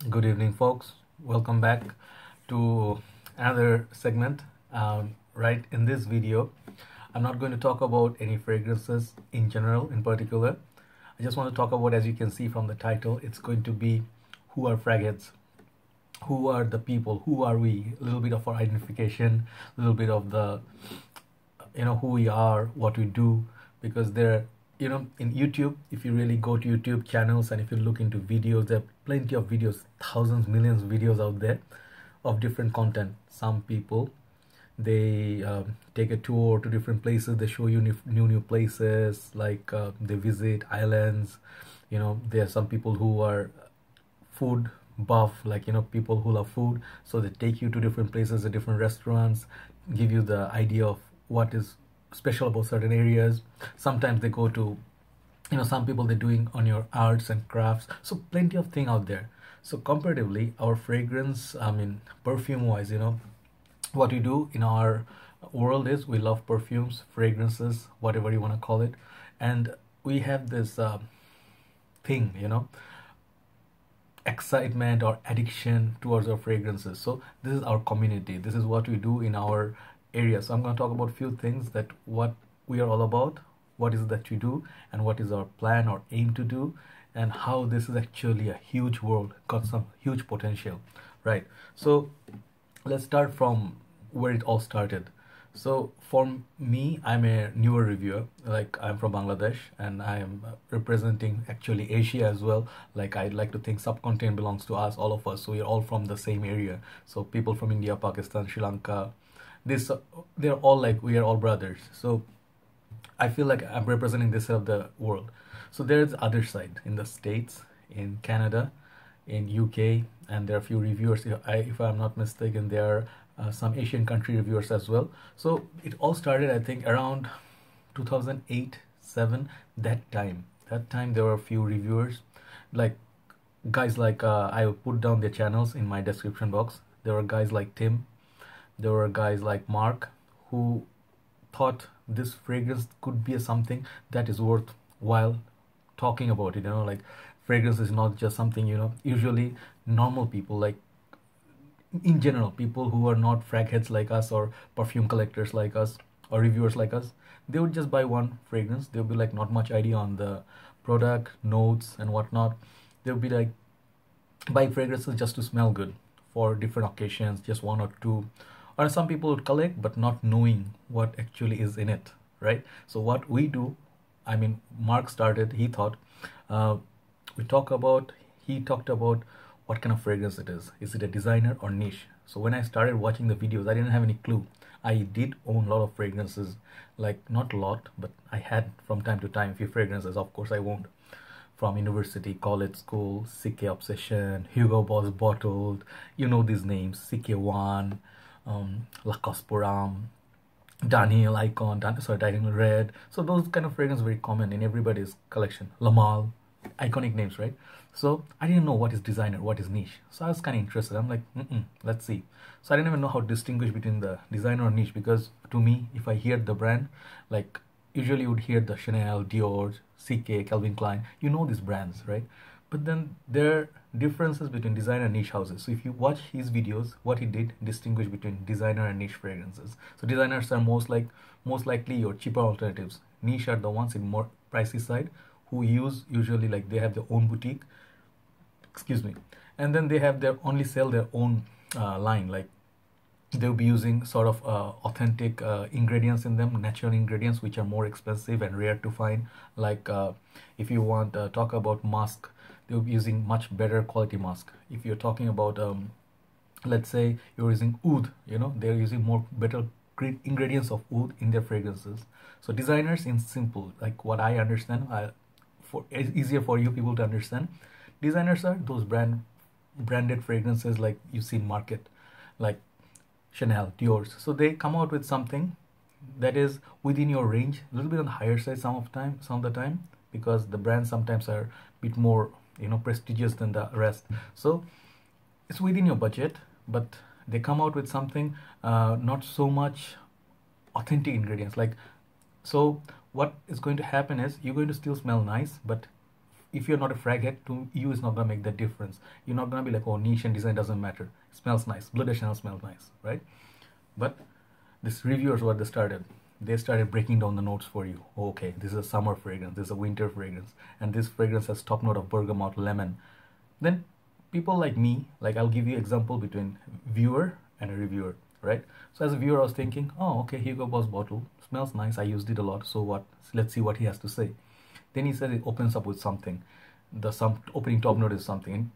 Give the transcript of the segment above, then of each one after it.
Good evening, folks. Welcome back to another segment. Right in this video, I'm not going to talk about any fragrances in general, in particular. I just want to talk about, as you can see from the title, it's going to be who are fragheads, who are the people, who are we, a little bit of our identification, a little bit of the, who we are, what we do, because there in YouTube, if you really go to YouTube channels and if you look into videos, there are plenty of videos, thousands, millions of videos out there of different content. Some people, they take a tour to different places, they show you new places, like they visit islands. There are some people who are food buff, like people who love food, so they take you to different places, the different restaurants, give you the idea of what is special about certain areas. Sometimes they go to, some people they're doing on your arts and crafts, so plenty of thing out there. So comparatively, our fragrance, perfume wise, what we do in our world is we love perfumes, fragrances, whatever you want to call it, and we have this thing, excitement or addiction towards our fragrances. So this is our community, this is what we do in our area. So I'm going to talk about a few things, that what we are all about, what is it that we do, and what is our plan or aim to do, and how this is actually a huge world, got some huge potential, right? So let's start from where it all started. So for me, I'm a newer reviewer, like I'm from Bangladesh and I am representing actually Asia as well. Like I'd like to think subcontinent belongs to us, all of us, so we're all from the same area. So people from India, Pakistan, Sri Lanka, this they're all like, we are all brothers. So I feel like I'm representing this side of the world. So there's the other side in the States, in Canada, in UK, and there are a few reviewers, if I'm not mistaken, there are some Asian country reviewers as well. So it all started, I think, around 2008-7. That time there were a few reviewers, like guys like I will put down their channels in my description box. There were guys like Tim, there were guys like Mark, who thought this fragrance could be something that is worthwhile talking about. Like fragrance is not just something, usually normal people, like in general, people who are not frag heads like us, or perfume collectors like us, or reviewers like us, they would just buy one fragrance. They would be like not much idea on the product, notes and whatnot. They would be like buy fragrances just to smell good for different occasions, just one or two. Or some people would collect but not knowing what actually is in it, right? So what we do, Mark started, he thought, he talked about what kind of fragrance it is. Is it a designer or niche? So when I started watching the videos, I didn't have any clue. I did own a lot of fragrances, like not a lot, but I had from time to time a few fragrances. Of course I owned from university, college, school, CK Obsession, Hugo Boss Bottled, these names, CK1, Lacoste Daniel Icon, Daniel Red. So those kind of fragrances very common in everybody's collection. Lamal, iconic names, right? So I didn't know what is designer, what is niche. So I was kind of interested. I'm like, let's see. So I didn't even know how to distinguish between the designer or niche, because to me, if I hear the brand, like usually you would hear the Chanel, Dior, CK, Calvin Klein, these brands, right? But then there are differences between designer and niche houses. So if you watch his videos, what he did, distinguish between designer and niche fragrances. So designers are most likely your cheaper alternatives. Niche are the ones in more pricey side, who usually like they have their own boutique, and then they have only sell their own line, like they'll be using sort of authentic ingredients in them, natural ingredients, which are more expensive and rare to find. Like if you want talk about mask, they'll be using much better quality mask. If you're talking about let's say you're using oud, they're using more better great ingredients of oud in their fragrances. So designers, in simple, like what I understand, it's easier for you people to understand, designers are those branded fragrances like you see in market, like Chanel, Dior. So they come out with something that is within your range, a little bit on the higher side some of the time, because the brands sometimes are a bit more prestigious than the rest. So it's within your budget, but they come out with something not so much authentic ingredients. Like, so what is going to happen is you're going to still smell nice, but if you're not a frag head, to you it's not gonna make that difference. You're not gonna be like, oh, niche and design doesn't matter. It smells nice. Bleu de Chanel smells nice, right? But these reviewers, what they started breaking down the notes for you. Oh, okay, this is a summer fragrance, this is a winter fragrance, and this fragrance has top note of bergamot, lemon. Then people like me, like I'll give you example between viewer and a reviewer, right? So as a viewer, I was thinking, oh, okay, Hugo Boss bottle smells nice. I used it a lot. So what? Let's see what he has to say. Then he says it opens up with something. Some opening top note is something. And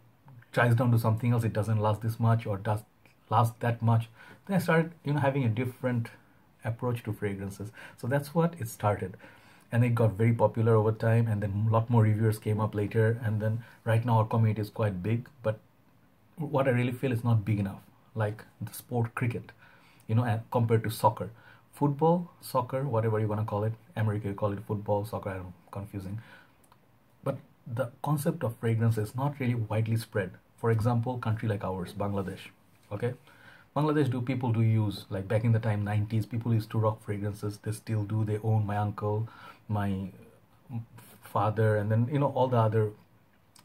tries down to something else. It doesn't last this much or does last that much. Then I started, having a different approach to fragrances. So that's what it started. And it got very popular over time, and then a lot more reviewers came up later, and then right now our community is quite big, but what I really feel is not big enough, like the sport cricket, compared to soccer. Football, soccer, whatever you want to call it, America you call it football, soccer, I don't know, confusing. But the concept of fragrance is not really widely spread. For example, country like ours, Bangladesh, okay? Bangladesh, people do use, like back in the time, 90s, people used to rock fragrances. They still do. They own. My uncle, my father, and then, all the other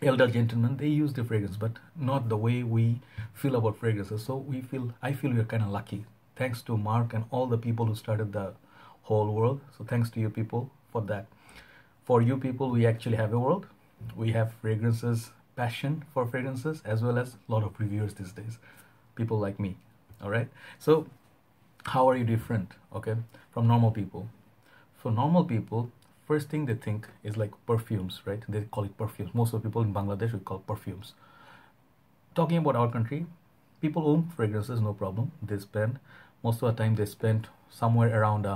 elder gentlemen, they use the fragrance, but not the way we feel about fragrances. So I feel we're kind of lucky. Thanks to Mark and all the people who started the whole world. So thanks to you people for that. For you people, we actually have a world. We have fragrances, passion for fragrances, as well as a lot of reviewers these days. People like me. All right. So how are you different, okay, from normal people? For normal people, first thing they think is like perfumes, right? They call it perfumes. Most of the people in Bangladesh we call perfumes. Talking about our country, people own fragrances, no problem. They spend, most of the time they spend somewhere around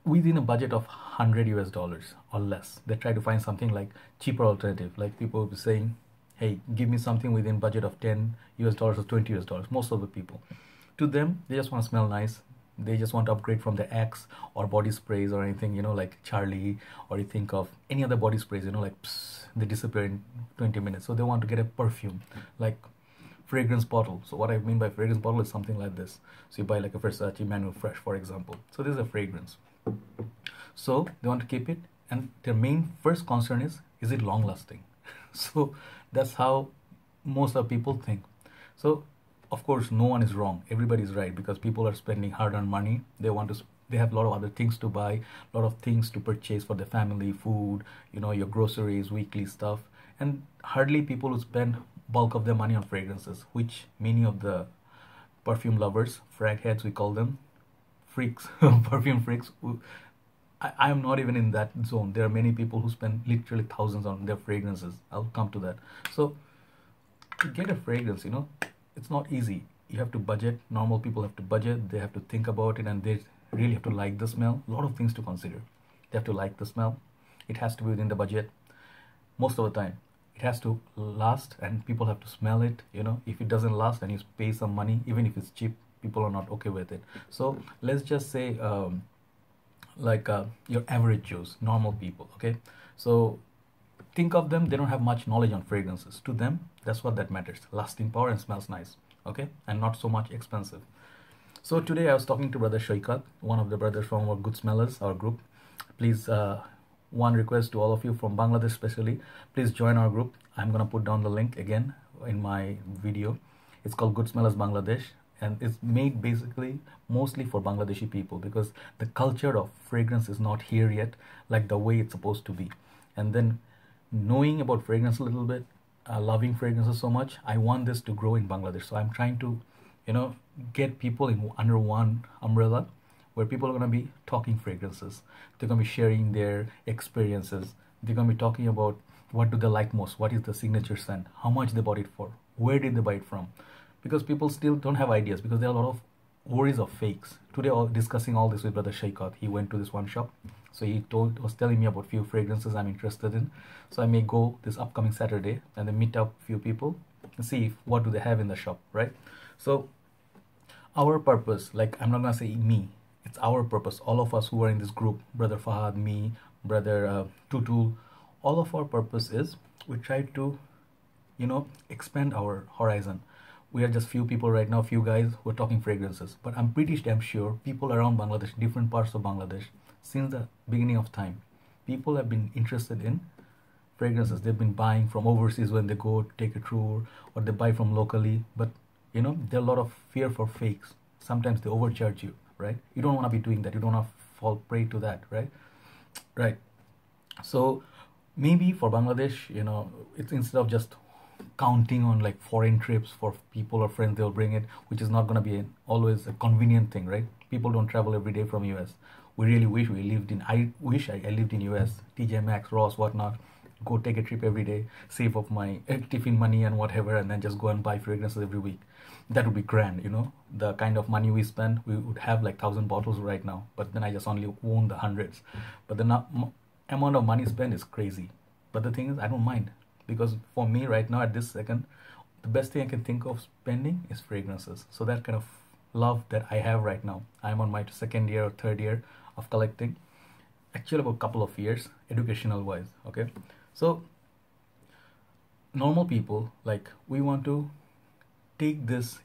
within a budget of $100 or less. They try to find something like cheaper alternative. Like people will be saying, hey, give me something within budget of $10 or $20. Most of the people, to them, they just want to smell nice. They just want to upgrade from the Axe or body sprays or anything, like Charlie, or you think of any other body sprays, like they disappear in 20 minutes. So they want to get a perfume, like fragrance bottle. So what I mean by fragrance bottle is something like this. So you buy like a Versace Manual Fresh, for example. So this is a fragrance. So they want to keep it, and their main first concern is it long lasting? So that's how most of people think. So of course no one is wrong, everybody is right, because people are spending hard-earned money. They have a lot of other things to buy, a lot of things to purchase for their family, food, your groceries, weekly stuff, and hardly people who spend bulk of their money on fragrances, which many of the perfume lovers, frag heads we call them, freaks, perfume freaks, I am not even in that zone. There are many people who spend literally thousands on their fragrances. I'll come to that. So to get a fragrance, it's not easy. You have to budget. Normal people have to budget. They have to think about it, and they really have to like the smell. A lot of things to consider. They have to like the smell. It has to be within the budget. Most of the time, it has to last, and people have to smell it. If it doesn't last, then you pay some money. Even if it's cheap, people are not okay with it. So let's just say your average Joes, normal people, okay? So think of them, they don't have much knowledge on fragrances. To them, that's what that matters, lasting power and smells nice, okay? And not so much expensive. So today I was talking to brother Shoikat, one of the brothers from our Good Smellers, our group. Please, one request to all of you from Bangladesh especially, please join our group. I'm gonna put down the link again in my video. It's called Good Smellers Bangladesh, and it's made basically mostly for Bangladeshi people, because the culture of fragrance is not here yet, like the way it's supposed to be. And then knowing about fragrance a little bit, loving fragrances so much, I want this to grow in Bangladesh. So I'm trying to, get people under one umbrella, where people are going to be talking fragrances. They're going to be sharing their experiences. They're going to be talking about what do they like most, what is the signature scent, how much they bought it for, where did they buy it from. Because people still don't have ideas, because there are a lot of worries of fakes. Today, discussing all this with brother Shaikat. He went to this one shop, so he was telling me about few fragrances I'm interested in. So I may go this upcoming Saturday and then meet up few people and see what do they have in the shop, right? So our purpose, like I'm not gonna say me, it's our purpose. All of us who are in this group, brother Fahad, me, brother Tutu, all of our purpose is we try to, expand our horizon. We are just few people right now, few guys who are talking fragrances. But I'm pretty damn sure people around Bangladesh, different parts of Bangladesh, since the beginning of time, people have been interested in fragrances they've been buying from overseas when they go take a tour, or they buy from locally. But there are a lot of fear for fakes. Sometimes they overcharge you, right? You don't want to be doing that. You don't want to fall prey to that, right? Right. So maybe for Bangladesh, it's instead of just counting on like foreign trips for people or friends they'll bring it, which is not going to be always a convenient thing, right? People don't travel every day from US. We really wish we lived in, I wish I lived in US, TJ Maxx, Ross, whatnot, go take a trip every day, save up my tiffin money and whatever, and then just go and buy fragrances every week. That would be grand, the kind of money we spend, we would have like 1,000 bottles right now, but then I just only own the hundreds. But the amount of money spent is crazy. But the thing is, I don't mind, because for me right now at this second, the best thing I can think of spending is fragrances. So that kind of love that I have right now, I'm on my second year or third year of collecting, actually about a couple of years educational wise. Okay, so normal people, like, we want to take this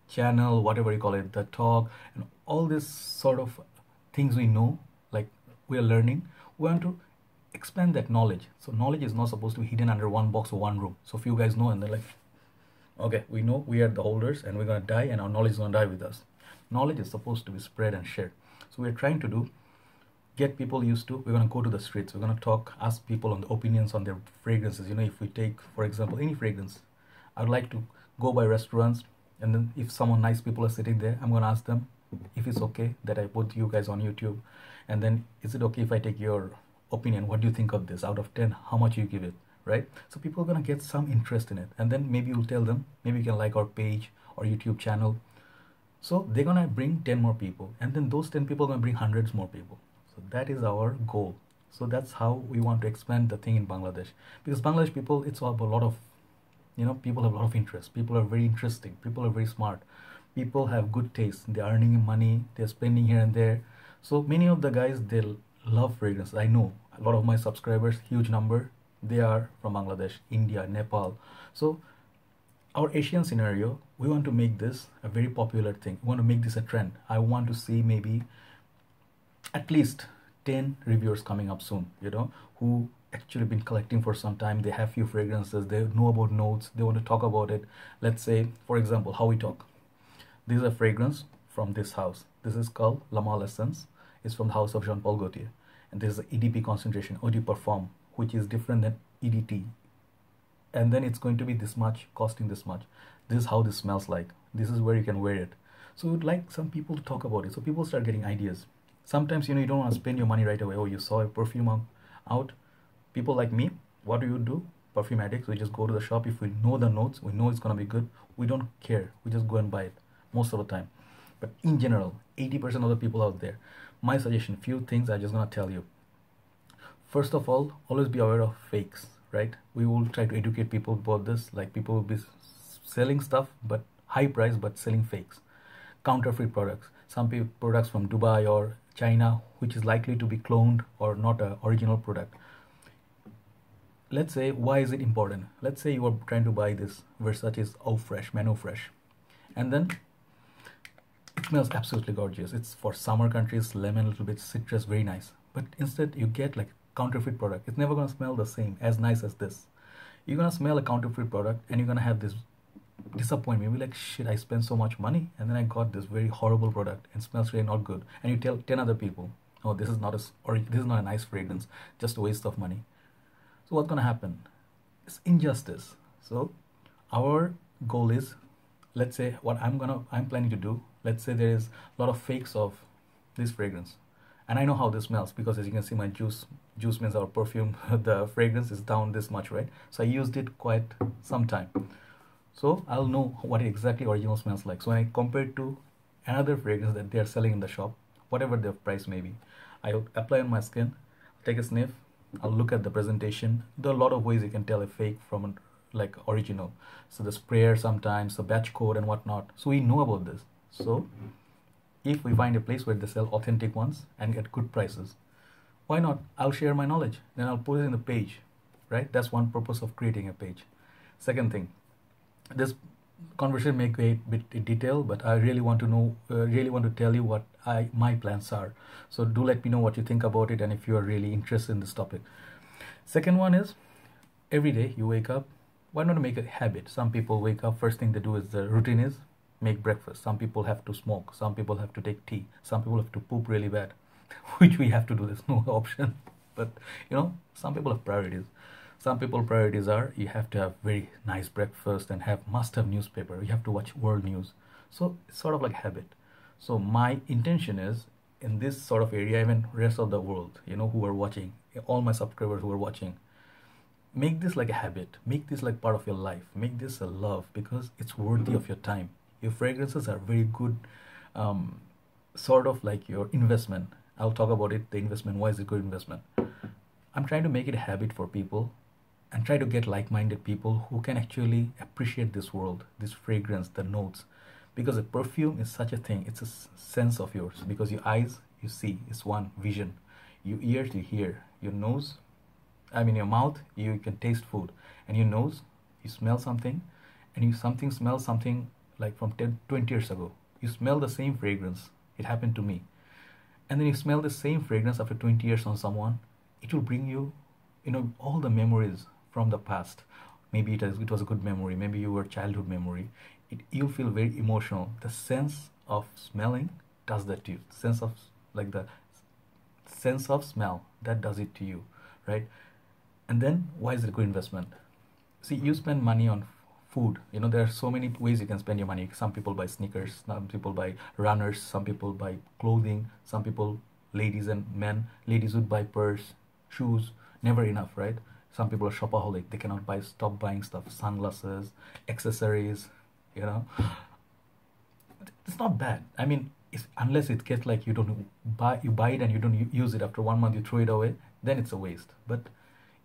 channel, whatever you call it, the talk and all this sort of things we know, like we are learning, we want to expand that knowledge. So knowledge is not supposed to be hidden under one box or one room. So few guys know and they're like, okay, we know we are the holders and we're gonna die and our knowledge is gonna die with us. Knowledge is supposed to be spread and shared. So we're trying to get people used to, we're gonna go to the streets, we're gonna talk, ask people on the opinions on their fragrances. If we take, for example, any fragrance, I'd like to go by restaurants, and then if someone nice people are sitting there, I'm gonna ask them if it's okay that I put you guys on YouTube, and then is it okay if I take your opinion? What do you think of this? Out of 10, how much you give it, right? So people are gonna get some interest in it, and then maybe you'll tell them, maybe you can like our page or YouTube channel. So they're gonna bring 10 more people, and then those 10 people are gonna bring hundreds more people. So that is our goal. So that's how we want to expand the thing in Bangladesh, because Bangladesh people, it's all about a lot of, people have a lot of interest. People are very interesting. People are very smart. People have good taste. They're earning money. They're spending here and there. So many of the guys, they love fragrance. I know a lot of my subscribers, huge number, they are from Bangladesh, India, Nepal. So our Asian scenario, we want to make this a very popular thing. We want to make this a trend. I want to see maybe at least 10 reviewers coming up soon, who actually been collecting for some time. They have few fragrances, they know about notes, they want to talk about it. Let's say, for example, how we talk. This is a fragrance from this house. This is called La Mal Essence. It's from the house of Jean Paul Gaultier. And this is the EDP concentration, Eau de Perfume, which is different than EDT. And then it's going to be this much, costing this much. This is how this smells like. This is where you can wear it. So we'd like some people to talk about it. So people start getting ideas. Sometimes, you don't want to spend your money right away. Oh, you saw a perfume out. People like me, what do? Perfume addicts, we just go to the shop. If we know the notes, we know it's going to be good, we don't care. We just go and buy it most of the time. But in general, 80% of the people out there, my suggestion, few things I'm just going to tell you. First of all, always be aware of fakes, right? We will try to educate people about this. Like, people will be selling stuff, but high price, but selling fakes. Counterfeit products. Some products from Dubai or China, which is likely to be cloned or not an original product. Let's say, why is it important? Let's say you are trying to buy this Versace's Eau Fresh, Man Eau Fresh, and then it smells absolutely gorgeous. It's for summer countries, lemon, a little bit citrus, very nice. But instead you get like counterfeit product. It's never gonna smell the same, as nice as this. You're gonna smell a counterfeit product and you're gonna have this disappointment. You'll be like, shit, I spent so much money and then I got this very horrible product and smells really not good. And you tell 10 other people, oh, this is not a nice fragrance, just a waste of money. So what's gonna happen? It's injustice. So our goal is, let's say what I'm planning to do, let's say there is a lot of fakes of this fragrance. And I know how this smells, because as you can see, my juice means our perfume, the fragrance is down this much, right? So I used it quite some time. So I'll know what exactly original smells like. So when I compare it to another fragrance that they are selling in the shop, whatever their price may be, I'll apply on my skin, take a sniff, I'll look at the presentation. There are a lot of ways you can tell a fake from like original. So the sprayer, sometimes the batch code and whatnot. So we know about this. So if we find a place where they sell authentic ones and get good prices, why not? I'll share my knowledge, then I'll put it in the page, right? That's one purpose of creating a page. Second thing, this conversation may go a bit in detail, but I really want to know, want to tell you what my plans are. So do let me know what you think about it and if you are really interested in this topic. Second one is, every day you wake up, why not make a habit? Some people wake up, first thing they do is the routine is make breakfast. Some people have to smoke, some people have to take tea, some people have to poop really bad, which we have to do. There's no option. But some people have priorities. Some people priorities are you have to have very nice breakfast and must have newspaper. You have to watch world news. So it's sort of like habit. So my intention is in this sort of area, even rest of the world, who are watching, all my subscribers who are watching, make this like a habit, make this like part of your life, make this a love, because it's worthy of your time. Your fragrances are very good, sort of like your investment. I'll talk about it, the investment. Why is it good investment? I'm trying to make it a habit for people and try to get like-minded people who can actually appreciate this world, this fragrance, the notes. Because a perfume is such a thing, it's a sense of yours. Because your eyes, you see, it's one vision. Your ears, you hear. Your nose, your mouth, you can taste food. And your nose, you smell something. And you smell something like from 10, 20 years ago. You smell the same fragrance. It happened to me. And then you smell the same fragrance after 20 years on someone. It will bring you, all the memories from the past. Maybe it was a good memory. Maybe your childhood memory. You'll feel very emotional. The sense of smelling does that to you. The sense of smell, that does it to you, right? And then why is it a good investment? See, you spend money on food. There are so many ways you can spend your money. Some people buy sneakers, some people buy runners, some people buy clothing, some people, ladies and men, ladies would buy purse, shoes, never enough, right? Some people are shopaholic. They cannot stop buying stuff, sunglasses, accessories, It's not bad. Unless it gets like you buy it and you don't use it, after 1 month you throw it away, then it's a waste. But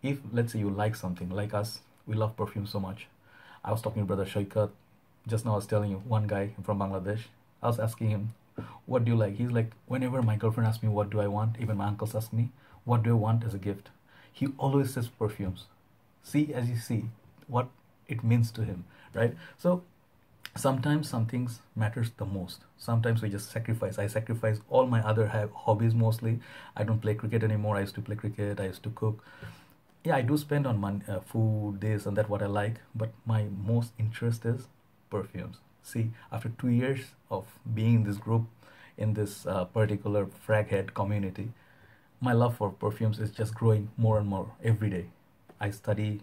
if, let's say, you like something, like us, we love perfume so much. I was talking to Brother Shaikat, just now I was telling you, one guy from Bangladesh, I was asking him, what do you like? He's like, whenever my girlfriend asks me what do I want, even my uncles ask me, what do I want as a gift? He always says perfumes. See, as you see, what it means to him, right? So sometimes some things matters the most. Sometimes we just sacrifice. I sacrifice all my other hobbies mostly. I don't play cricket anymore. I used to play cricket. I used to cook. Yeah, I do spend on money, food, this and that, what I like. But my most interest is perfumes. See, after 2 years of being in this group, in this particular fraghead community, my love for perfumes is just growing more and more every day. I study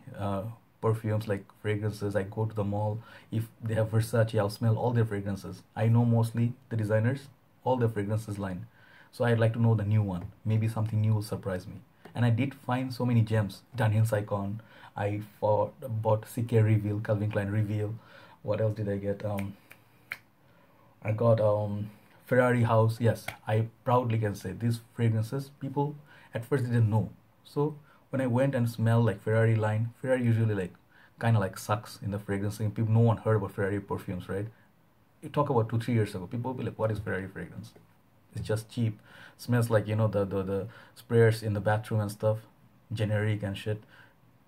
perfumes, like fragrances. I go to the mall. If they have Versace, I'll smell all their fragrances. I know mostly the designers, all their fragrances line. So I'd like to know the new one. Maybe something new will surprise me. And I did find so many gems. Daniel Icon. I bought CK Reveal, Calvin Klein Reveal. What else did I get? I got Ferrari House. Yes, I proudly can say these fragrances, people at first didn't know. So when I went and smelled like Ferrari line, Ferrari usually like kind of like sucks in the fragrancing. People, no one heard about Ferrari perfumes, right? You talk about 2-3 years ago, people will be like, what is Ferrari fragrance? It's just cheap. Smells like, the sprayers in the bathroom and stuff, generic and shit,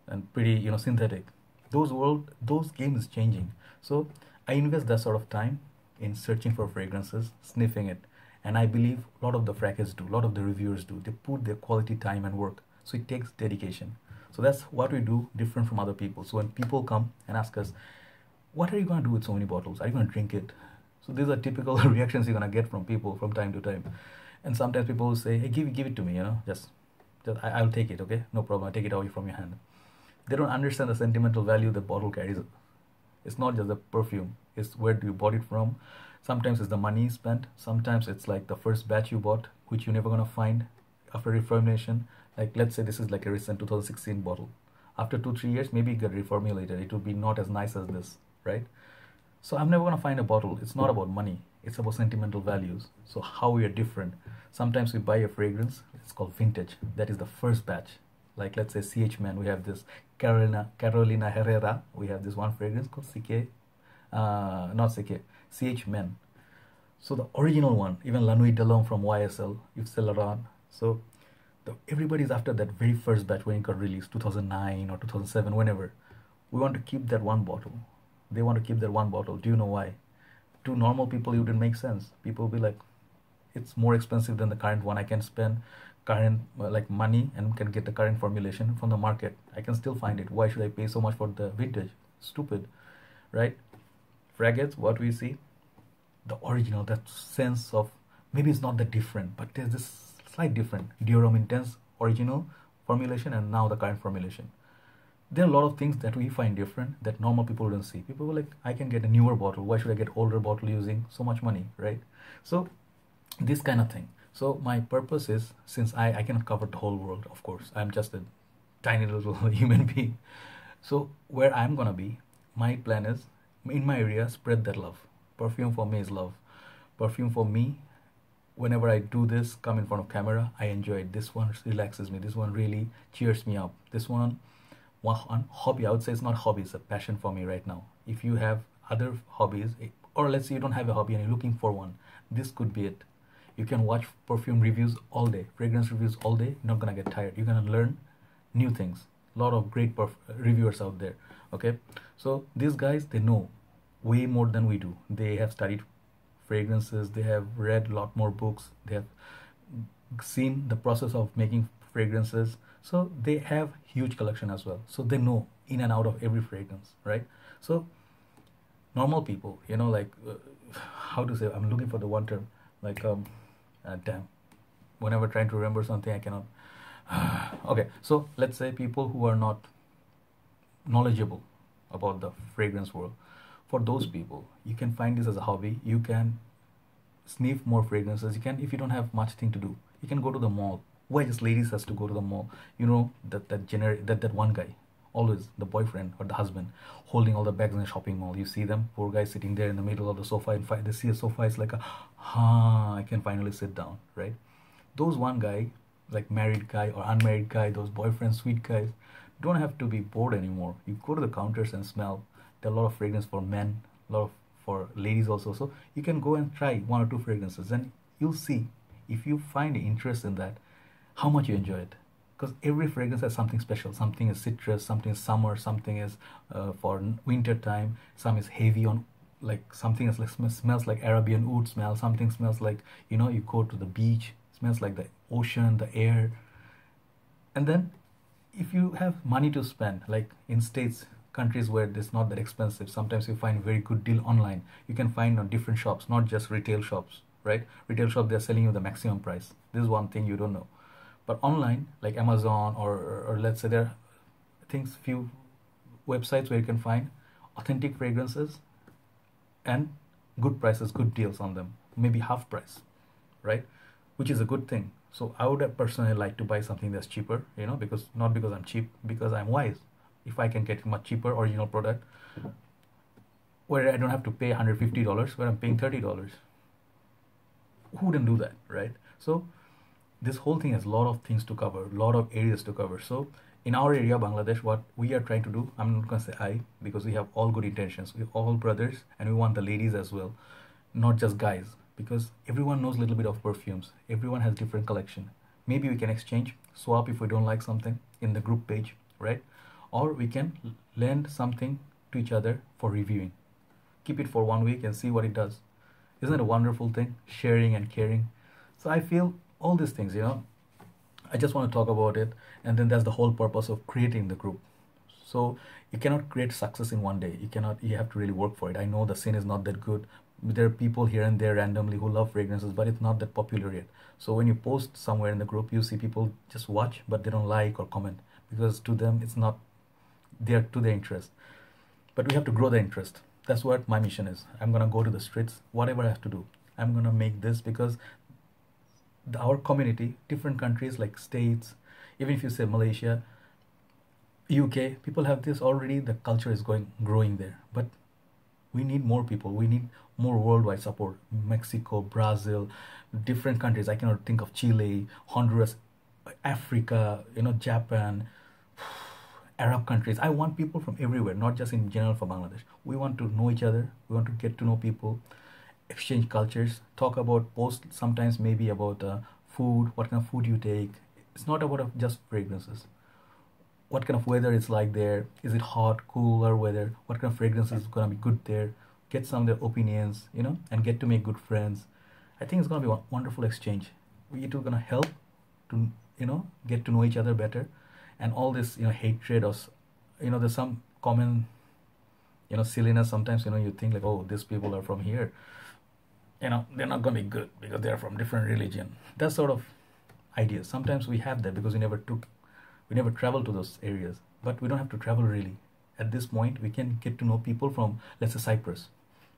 and pretty, synthetic. Those game is changing. So I invest that sort of time in searching for fragrances, sniffing it. And I believe a lot of the frackers do, a lot of the reviewers do. They put their quality time and work. So it takes dedication. So that's what we do different from other people. So when people come and ask us, what are you going to do with so many bottles? Are you going to drink it? So these are typical reactions you're going to get from people from time to time. And sometimes people will say, hey, give it to me, just I'll take it, okay? No problem, I'll take it away from your hand. They don't understand the sentimental value the bottle carries. It's not just the perfume. It's where do you bought it from. Sometimes it's the money spent. Sometimes it's like the first batch you bought, which you're never going to find after reformulation. Like, let's say this is like a recent 2016 bottle. After 2-3 years, maybe it got reformulated. It will be not as nice as this, right? So I'm never going to find a bottle. It's not about money. It's about sentimental values. So how we are different. Sometimes we buy a fragrance. It's called vintage. That is the first batch. Like, let's say CH Man. We have this Carolina Herrera. We have this one fragrance called CH Men. So the original one, even La Nuit de l'Homme from YSL, Yves Saint Laurent. So everybody's after that very first batch when it got released, 2009 or 2007, whenever. We want to keep that one bottle. They want to keep that one bottle. Do you know why? To normal people, it wouldn't make sense. People will be like, it's more expensive than the current one. I can spend current like money and can get the current formulation from the market. I can still find it. Why should I pay so much for the vintage? Stupid, right? Fragrance, what we see, the original, that sense of, maybe it's not that different, but there's this slight different. Dior Intense original formulation and now the current formulation. There are a lot of things that we find different that normal people don't see. People were like, I can get a newer bottle. Why should I get older bottle using so much money, right? So this kind of thing. So my purpose is, since I cannot cover the whole world, of course, I'm just a tiny little human being. So where I'm gonna be, my plan is, in my area, spread that love. Perfume for me is love. Perfume for me, whenever I do this, come in front of camera, I enjoy it. This one relaxes me. This one really cheers me up. This one hobby, I would say it's not hobby, it's a passion for me right now. If you have other hobbies, or let's say you don't have a hobby and you're looking for one, this could be it. You can watch perfume reviews all day, fragrance reviews all day. You're not gonna get tired. You're gonna learn new things. A lot of great reviewers out there. Okay, so these guys, they know way more than we do. They have studied fragrances. They have read a lot more books. They have seen the process of making fragrances. So they have huge collection as well. So they know in and out of every fragrance, right? So normal people, like how to say? I'm looking for the one term. Like damn. Whenever trying to remember something, I cannot. Okay, so let's say people who are not knowledgeable about the fragrance world. For those people, you can find this as a hobby. You can sniff more fragrances. You can, if you don't have much thing to do, you can go to the mall. Why just ladies has to go to the mall? That one guy, always the boyfriend or the husband, holding all the bags in the shopping mall. You see them, poor guy sitting there in the middle of the sofa, and they see a sofa. It's like I can finally sit down, right? Those one guy, like married guy or unmarried guy, those boyfriends, sweet guys, don't have to be bored anymore. You go to the counters and smell. There are a lot of fragrance for men, a lot of for ladies also. So you can go and try one or two fragrances, and you'll see, if you find interest in that, how much you enjoy it. Because every fragrance has something special. Something is citrus, something is summer, something is for winter time, some is heavy on, like something is like smells like Arabian wood smell, something smells like, you go to the beach, smells like the ocean, the air. And then if you have money to spend, like in States, countries where it's not that expensive, sometimes you find very good deal online. You can find on different shops, not just retail shops, right? Retail shop, they're selling you the maximum price. This is one thing you don't know. But online, like Amazon or let's say there are things, few websites where you can find authentic fragrances and good prices, good deals on them, maybe half price, right? Which is a good thing. So I would personally like to buy something that's cheaper, because not because I'm cheap, because I'm wise. If I can get much cheaper original product where I don't have to pay $150, where I'm paying $30, who wouldn't do that, right? So this whole thing has a lot of things to cover, a lot of areas to cover. So in our area, Bangladesh, what we are trying to do, I'm not going to say I, because we have all good intentions. We're all brothers, and we want the ladies as well, not just guys, because everyone knows a little bit of perfumes. Everyone has different collection. Maybe we can exchange, swap if we don't like something in the group page, right? Or we can lend something to each other for reviewing. Keep it for 1 week and see what it does. Isn't it a wonderful thing? Sharing and caring. So I feel all these things, I just want to talk about it. And then that's the whole purpose of creating the group. So you cannot create success in one day. You have to really work for it. I know the scene is not that good. There are people here and there randomly who love fragrances, but it's not that popular yet. So when you post somewhere in the group, you see people just watch, but they don't like or comment, because to them it's not there to their interest. But we have to grow the interest. That's what my mission is. I'm gonna go to the streets, whatever I have to do. I'm gonna make this, because our community, different countries like States, even if you say Malaysia, UK, people have this already. The culture is growing there, but we need more people. We need more worldwide support. Mexico, Brazil, different countries. I cannot think of Chile, Honduras, Africa, Japan, Arab countries. I want people from everywhere, not just in general for Bangladesh. We want to know each other. We want to get to know people, exchange cultures, talk about, post sometimes maybe about food, what kind of food you take. It's not about just fragrances. What kind of weather it's like there? Is it hot, cooler weather? What kind of fragrances is gonna be good there? Get some of their opinions, and get to make good friends. I think it's gonna be a wonderful exchange. It will gonna help to, get to know each other better. And all this, hatred or, there's some common, silliness sometimes. You think like, oh, these people are from here, they're not going to be good because they're from different religion. That sort of ideas. Sometimes we have that because we never traveled to those areas. But we don't have to travel really. At this point, we can get to know people from, let's say, Cyprus.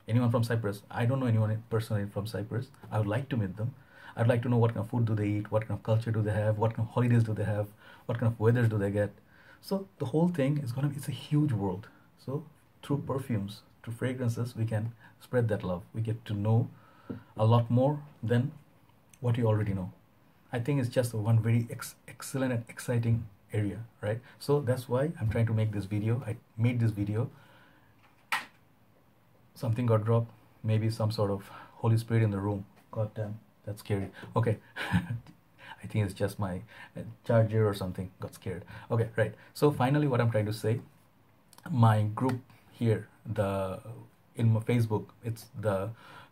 Anyone from Cyprus? I don't know anyone personally from Cyprus. I would like to meet them. I'd like to know what kind of food do they eat, what kind of culture do they have, what kind of holidays do they have, what kind of weathers do they get. So the whole thing is it's a huge world. So through perfumes, through fragrances, we can spread that love. We get to know a lot more than what you already know. I think it's just one very excellent and exciting area, right? So that's why I'm trying to make this video. I made this video. Something got dropped. Maybe some sort of Holy Spirit in the room. God damn, that's scary. Okay. I think it's just my charger or something got scared. Okay, right. So finally, what I'm trying to say, my group here, in my Facebook, it's the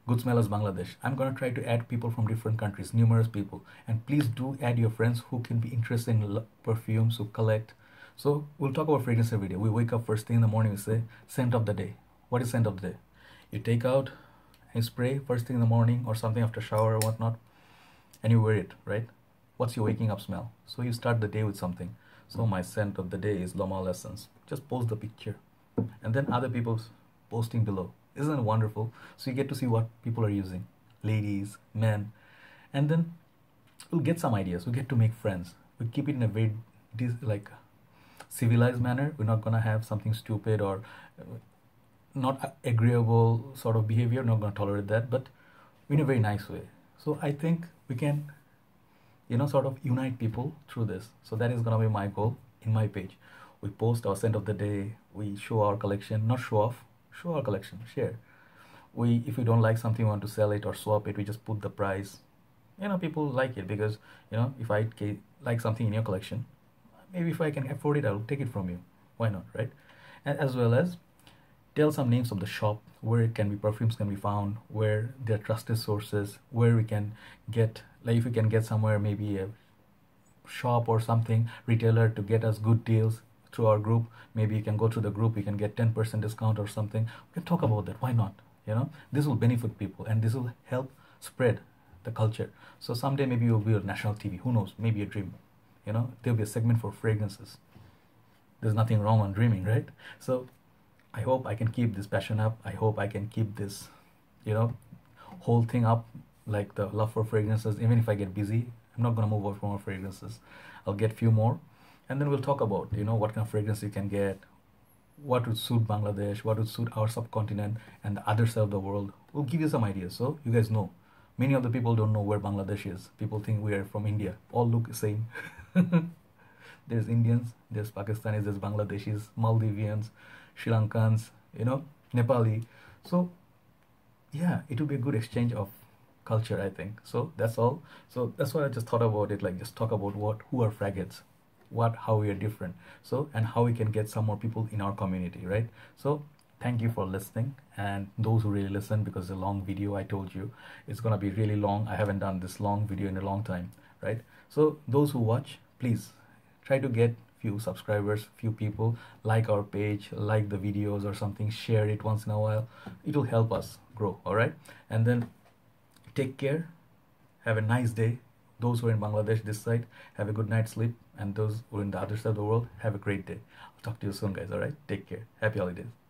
Good Smellers Bangladesh. I'm gonna try to add people from different countries, numerous people, and please do add your friends who can be interested in perfumes, who collect. So we'll talk about fragrance every day. We wake up first thing in the morning, we say scent of the day. What is scent of the day? You take out and spray first thing in the morning or something after shower or whatnot, and you wear it, right? What's your waking up smell? So you start the day with something. So my scent of the day is L'Oreal Essence. Just post the picture, and then other people's posting below. Isn't it wonderful? So you get to see what people are using, ladies, men, and then we'll get some ideas. We get to make friends. We keep it in a very civilized manner. We're not gonna have something stupid or not agreeable sort of behavior. Not gonna tolerate that, but in a very nice way. So I think we can, sort of unite people through this. So that is gonna be my goal in my page. We post our scent of the day. We show our collection, not show off. Show our collection, share. If we don't like something, we want to sell it or swap it, we just put the price. People like it because, if I like something in your collection, maybe if I can afford it, I'll take it from you. Why not, right? And as well as tell some names of the shop where perfumes can be found, where they're trusted sources, where we can get, like if we can get somewhere, maybe a shop or something, retailer to get us good deals through our group. Maybe you can go through the group, you can get 10% discount or something. We can talk about that. Why not? This will benefit people and this will help spread the culture. So someday maybe you'll be on national TV. Who knows? Maybe a dream. There'll be a segment for fragrances. There's nothing wrong on dreaming, right? So I hope I can keep this passion up. I hope I can keep this, whole thing up, like the love for fragrances. Even if I get busy, I'm not gonna move on from more fragrances. I'll get few more. And then we'll talk about, what kind of fragrance you can get, what would suit Bangladesh, what would suit our subcontinent and the other side of the world. We'll give you some ideas so you guys know. Many of the people don't know where Bangladesh is. People think we are from India. All look the same. There's Indians, there's Pakistanis, there's Bangladeshis, Maldivians, Sri Lankans, Nepali. So yeah, it will be a good exchange of culture, I think. So that's all. So that's why I just thought about it, like just talk about who are fragheads, how we are different, so and how we can get some more people in our community, right? So thank you for listening, and those who really listen, because it's a long video. I told you it's gonna be really long. I haven't done this long video in a long time, right? So those who watch, please try to get few subscribers, few people, like our page, like the videos or something, share it once in a while. It will help us grow. All right, and then take care, have a nice day. Those who are in Bangladesh this side, have a good night's sleep, and those who are in the other side of the world, have a great day. I'll talk to you soon, guys. All right, take care. Happy holidays.